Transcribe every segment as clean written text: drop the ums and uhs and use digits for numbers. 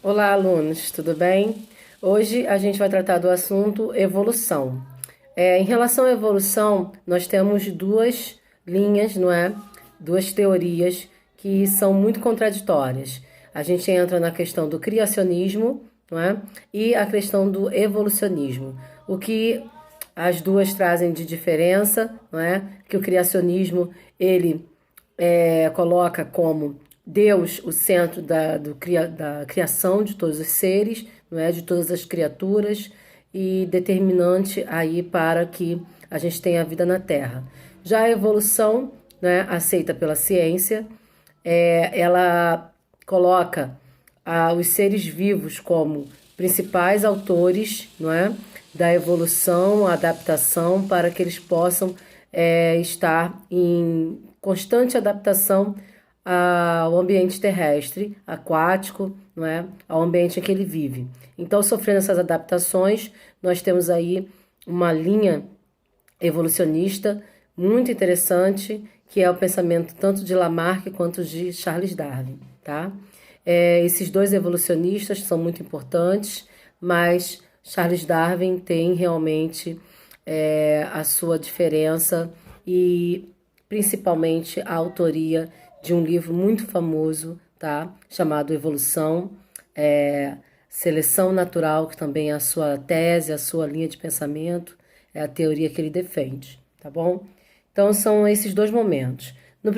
Olá, alunos, tudo bem? Hoje a gente vai tratar do assunto evolução. Em relação à evolução, nós temos duas linhas, não é? Duas teorias que são muito contraditórias. A gente entra na questão do criacionismo, não é? E a questão do evolucionismo. O que as duas trazem de diferença, não é? Que o criacionismo ele coloca como Deus o centro da criação de todos os seres, não é, de todas as criaturas e determinante aí para que a gente tenha vida na Terra. Já a evolução, né, aceita pela ciência, ela coloca os seres vivos como principais autores, não é, da evolução, adaptação, para que eles possam estar em constante adaptação ao ambiente terrestre, aquático, não é? Ao ambiente em que ele vive. Então, sofrendo essas adaptações, nós temos aí uma linha evolucionista muito interessante, que é o pensamento tanto de Lamarck quanto de Charles Darwin, tá? Esses dois evolucionistas são muito importantes, mas Charles Darwin tem realmente a sua diferença e principalmente a autoria de um livro muito famoso, tá? Chamado Evolução, Seleção Natural, que também é a sua tese, a sua linha de pensamento, é a teoria que ele defende, tá bom? Então são esses dois momentos. A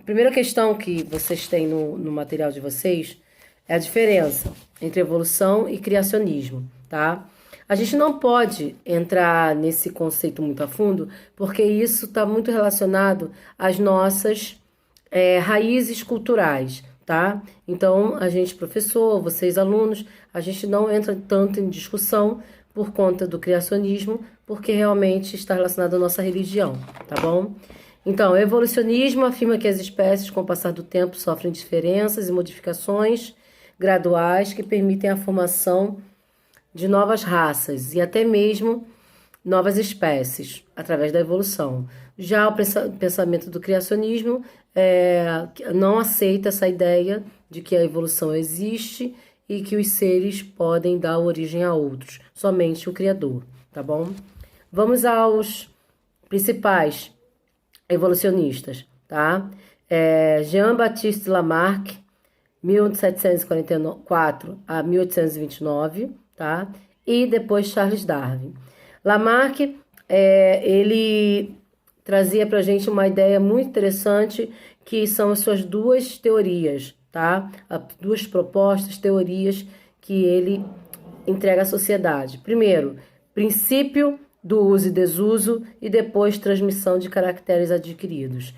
primeira questão que vocês têm no material de vocês é a diferença entre evolução e criacionismo, tá? A gente não pode entrar nesse conceito muito a fundo, porque isso está muito relacionado às nossas raízes culturais, tá? Então, a gente, professor, vocês, alunos, a gente não entra tanto em discussão por conta do criacionismo, porque realmente está relacionado à nossa religião, tá bom? Então, o evolucionismo afirma que as espécies, com o passar do tempo, sofrem diferenças e modificações graduais que permitem a formação de novas raças e até mesmo novas espécies através da evolução. Já o pensamento do criacionismo não aceita essa ideia de que a evolução existe e que os seres podem dar origem a outros, somente o Criador, tá bom? Vamos aos principais evolucionistas, tá? Jean-Baptiste Lamarck, 1744 a 1829, tá? E depois Charles Darwin. Lamarck, ele trazia para a gente uma ideia muito interessante, que são as suas duas teorias, tá? Duas propostas, teorias que ele entrega à sociedade. Primeiro, princípio do uso e desuso e depois transmissão de caracteres adquiridos.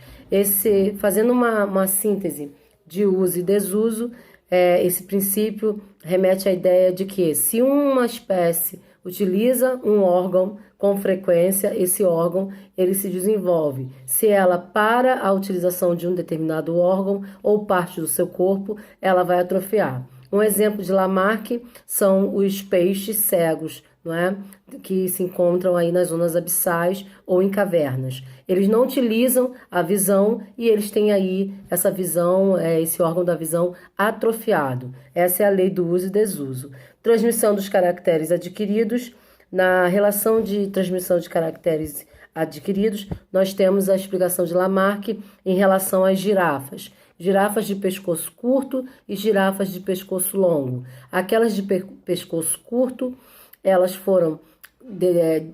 Fazendo uma síntese de uso e desuso, esse princípio remete à ideia de que se uma espécie utiliza um órgão com frequência, esse órgão ele se desenvolve. Se ela para a utilização de um determinado órgão ou parte do seu corpo, ela vai atrofiar. Um exemplo de Lamarck são os peixes cegos, não é? Que se encontram aí nas zonas abissais ou em cavernas. Eles não utilizam a visão e eles têm aí essa visão, esse órgão da visão atrofiado. Essa é a lei do uso e desuso. Transmissão dos caracteres adquiridos. Na relação de transmissão de caracteres adquiridos, nós temos a explicação de Lamarck em relação às girafas. Girafas de pescoço curto e girafas de pescoço longo. Aquelas de pescoço curto, elas foram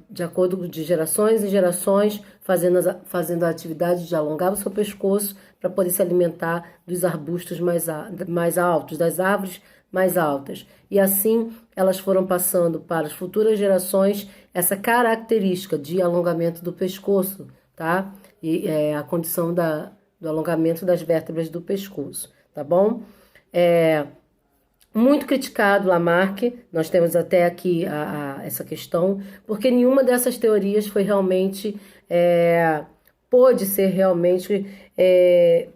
de acordo de gerações em gerações, fazendo a atividade de alongar o seu pescoço para poder se alimentar dos arbustos mais altos, das árvores mais altas. E assim elas foram passando para as futuras gerações essa característica de alongamento do pescoço, tá? E a condição do alongamento das vértebras do pescoço, tá bom? Muito criticado Lamarck, nós temos até aqui essa questão, porque nenhuma dessas teorias foi realmente, pôde ser realmente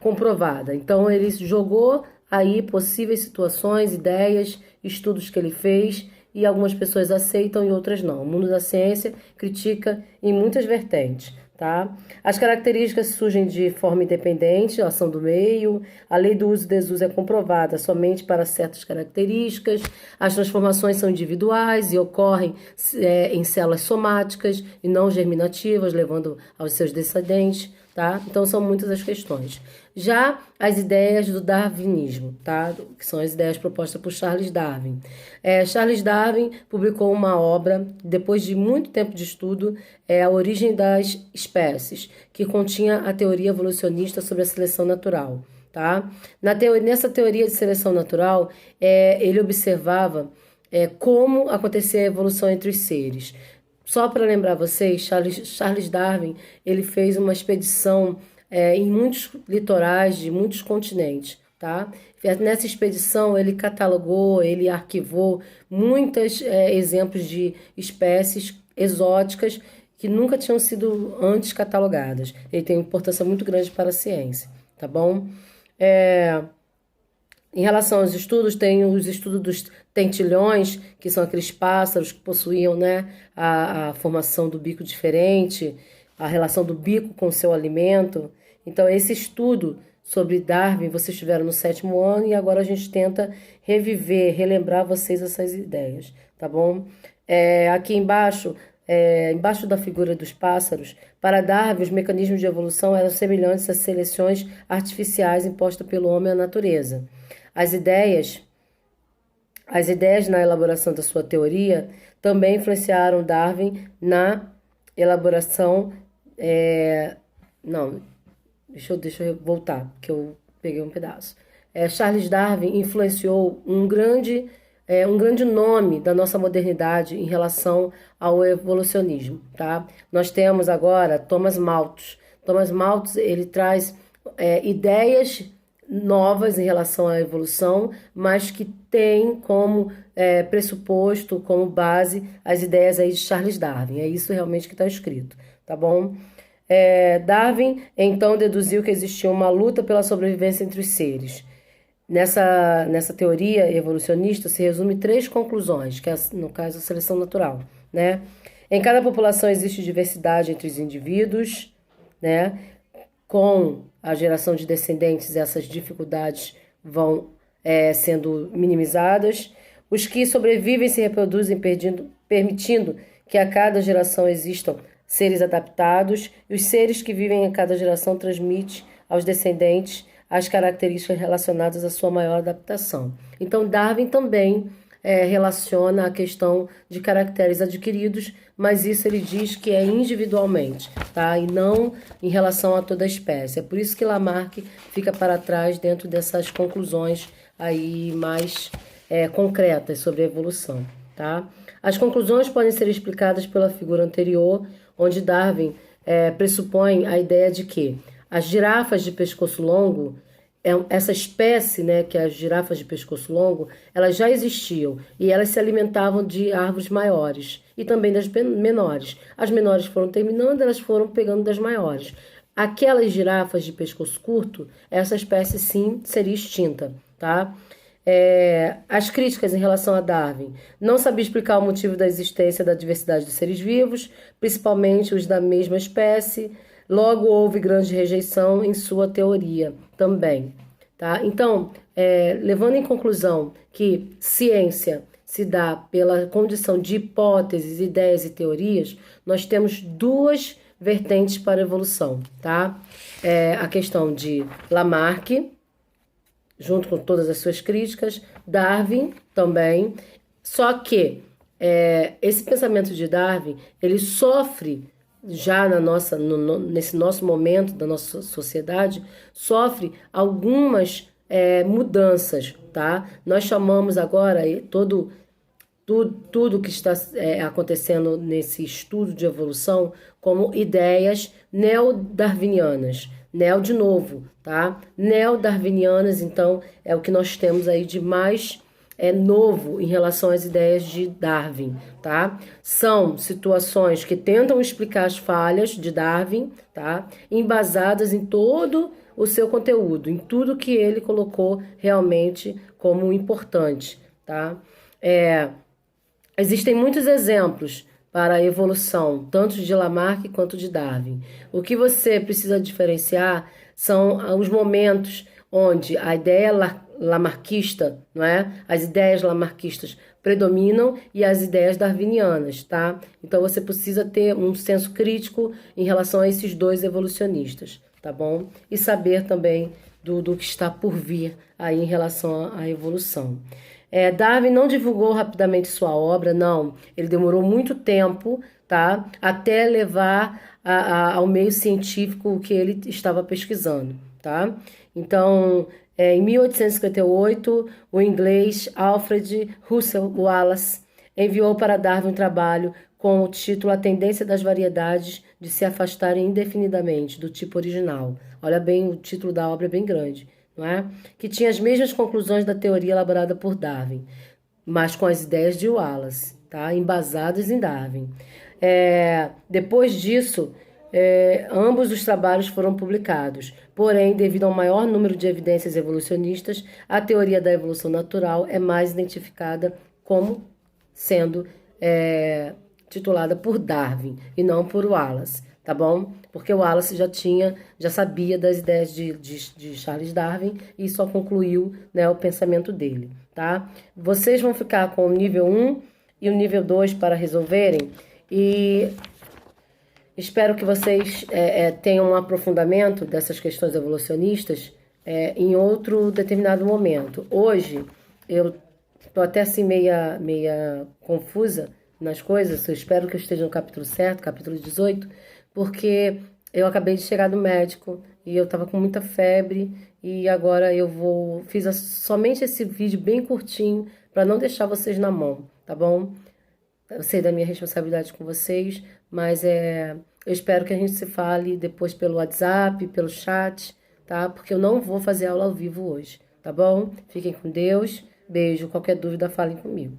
comprovada. Então ele jogou aí possíveis situações, ideias, estudos que ele fez, e algumas pessoas aceitam e outras não. O mundo da ciência critica em muitas vertentes, tá? As características surgem de forma independente, ação do meio, a lei do uso e desuso é comprovada somente para certas características, as transformações são individuais e ocorrem em células somáticas e não germinativas, levando aos seus descendentes, tá? Então são muitas as questões. Já as ideias do darwinismo, tá? Que são as ideias propostas por Charles Darwin. Charles Darwin publicou uma obra, depois de muito tempo de estudo, A Origem das Espécies, que continha a teoria evolucionista sobre a seleção natural. Tá? Nessa teoria de seleção natural, ele observava como acontecia a evolução entre os seres. Só para lembrar vocês, Charles Darwin ele fez uma expedição em muitos litorais de muitos continentes. Tá? Nessa expedição, ele catalogou, ele arquivou muitos exemplos de espécies exóticas que nunca tinham sido antes catalogadas. Ele tem uma importância muito grande para a ciência, tá bom? Em relação aos estudos, tem os estudos dos tentilhões, que são aqueles pássaros que possuíam, né, a formação do bico diferente, a relação do bico com o seu alimento. Então, esse estudo sobre Darwin, vocês tiveram no 7º ano e agora a gente tenta relembrar vocês essas ideias, tá bom? Aqui embaixo, embaixo da figura dos pássaros, para Darwin, os mecanismos de evolução eram semelhantes às seleções artificiais impostas pelo homem à natureza. As ideias na elaboração da sua teoria também influenciaram Darwin na elaboração... Deixa eu voltar, porque eu peguei um pedaço. Charles Darwin influenciou um grande nome da nossa modernidade em relação ao evolucionismo, tá? Nós temos agora Thomas Malthus. Thomas Malthus, ele traz ideias novas em relação à evolução, mas que tem como pressuposto, como base, as ideias aí de Charles Darwin. É isso realmente que está escrito, tá bom? Darwin, então, deduziu que existia uma luta pela sobrevivência entre os seres. Nessa teoria evolucionista se resume 3 conclusões, que é, no caso, a seleção natural, né? Em cada população existe diversidade entre os indivíduos, né? Com a geração de descendentes, essas dificuldades vão sendo minimizadas. Os que sobrevivem se reproduzem permitindo que a cada geração existam seres adaptados, e os seres que vivem em cada geração transmitem aos descendentes as características relacionadas à sua maior adaptação. Então, Darwin também relaciona a questão de caracteres adquiridos, mas isso ele diz que é individualmente, tá? E não em relação a toda a espécie. É por isso que Lamarck fica para trás dentro dessas conclusões aí mais concretas sobre a evolução, tá? As conclusões podem ser explicadas pela figura anterior, onde Darwin pressupõe a ideia de que as girafas de pescoço longo, essa espécie, né, que é as girafas de pescoço longo, elas já existiam e elas se alimentavam de árvores maiores e também das menores. As menores foram terminando, elas foram pegando das maiores. Aquelas girafas de pescoço curto, essa espécie sim seria extinta, tá? As críticas em relação a Darwin: não sabia explicar o motivo da existência da diversidade dos seres vivos, principalmente os da mesma espécie, logo houve grande rejeição em sua teoria também, tá? Então, levando em conclusão que ciência se dá pela condição de hipóteses, ideias e teorias, nós temos 2 vertentes para a evolução, tá? A questão de Lamarck, junto com todas as suas críticas, Darwin também, só que esse pensamento de Darwin, ele sofre já nesse nosso momento da nossa sociedade, sofre algumas mudanças, tá? Nós chamamos agora tudo que está acontecendo nesse estudo de evolução como ideias neodarwinianas. Neo de novo, tá? Neodarwinianas, então, é o que nós temos aí de mais novo em relação às ideias de Darwin, tá? São situações que tentam explicar as falhas de Darwin, tá? Embasadas em todo o seu conteúdo, em tudo que ele colocou realmente como importante, tá? Existem muitos exemplos para a evolução, tanto de Lamarck quanto de Darwin. O que você precisa diferenciar são os momentos onde a ideia lamarquista, não é? As ideias lamarquistas predominam e as ideias darwinianas, tá? Então você precisa ter um senso crítico em relação a esses dois evolucionistas, tá bom? E saber também do que está por vir aí em relação à evolução. Darwin não divulgou rapidamente sua obra, não. Ele demorou muito tempo, tá? Até levar ao meio científico o que ele estava pesquisando, tá? Então, em 1858, o inglês Alfred Russel Wallace enviou para Darwin um trabalho com o título A Tendência das Variedades de se afastarem indefinidamente do tipo original. Olha bem, o título da obra é bem grande, não é? Que tinha as mesmas conclusões da teoria elaborada por Darwin, mas com as ideias de Wallace, tá? Embasadas em Darwin. Depois disso, ambos os trabalhos foram publicados. Porém, devido ao maior número de evidências evolucionistas, a teoria da evolução natural é mais identificada como sendo titulada por Darwin e não por Wallace, tá bom? Porque o Wallace já sabia das ideias de Charles Darwin e só concluiu, né, o pensamento dele, tá? Vocês vão ficar com o nível 1 e o nível 2 para resolverem e espero que vocês tenham um aprofundamento dessas questões evolucionistas em outro determinado momento. Hoje, eu estou até assim meia confusa nas coisas. Eu espero que eu esteja no capítulo certo, capítulo 18, porque eu acabei de chegar do médico e eu estava com muita febre e agora fiz somente esse vídeo bem curtinho para não deixar vocês na mão, tá bom? Eu sei da minha responsabilidade com vocês, mas eu espero que a gente se fale depois pelo WhatsApp, pelo chat, tá? Porque eu não vou fazer aula ao vivo hoje, tá bom? Fiquem com Deus, beijo, qualquer dúvida falem comigo.